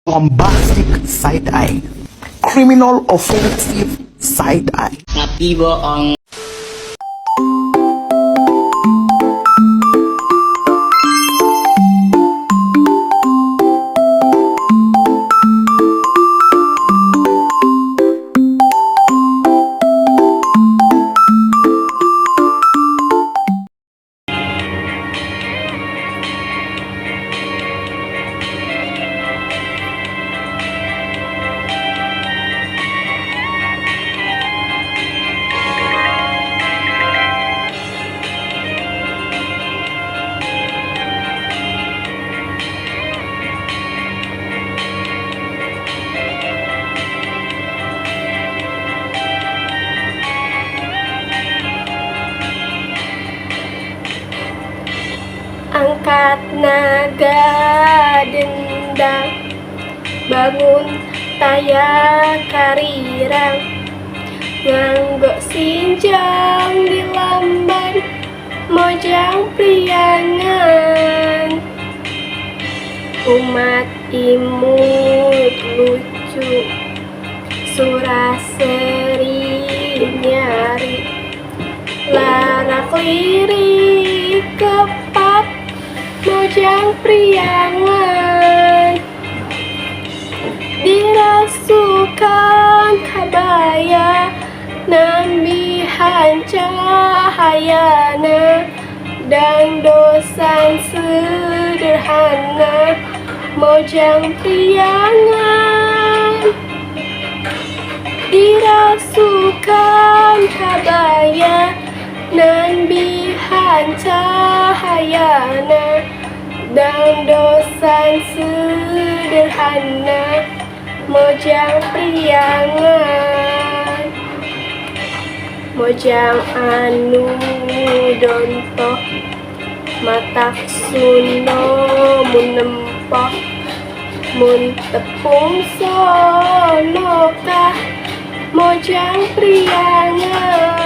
bombastic side-eye, criminal offensive side-eye. Ngapi bohong. Angkat naga dendang, bangun taya karirang, nganggok sinjang di lamban, mojang priangan. Umat imut lucu, suraseri nyari, larak lirik kepat, mojang priangan. Dirasukan kabaya nambihan cahayana, dan dosan sederhana, mojang priangan. Dirasukan kabaya nambihan cahayana, dan dosan sederhana, mojang priangan. Mojang anu dontoh, matak suno munempoh, mun tepung sonokah, mojang priangan.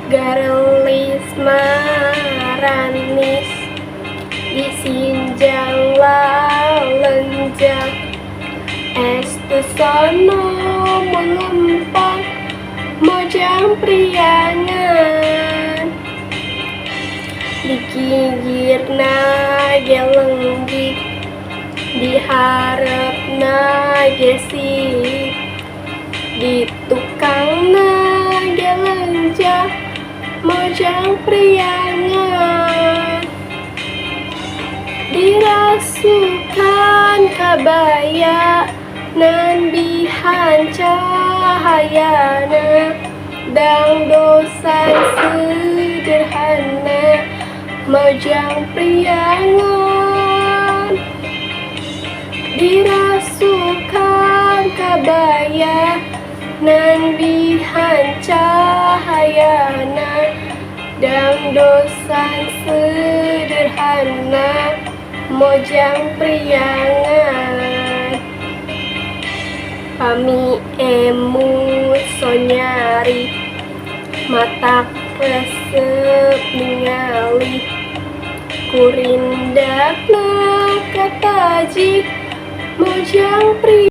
Garelis maranis, disinjang lalenjang, estu sono melempang, mojang priangan. Digigirna gelenggik, diharapna gesik, ditukangna gelenjang, mojang priangan. Dirasukan kabaya nambihan cahayana, dan dosan sederhana, mojang priangan. Dirasukan kabaya nambihan cahayana, dan dosan sederhana, mojang priangan. Pami emut sonyari, matak resep ningali, kurindakna kataji, mojang priangan.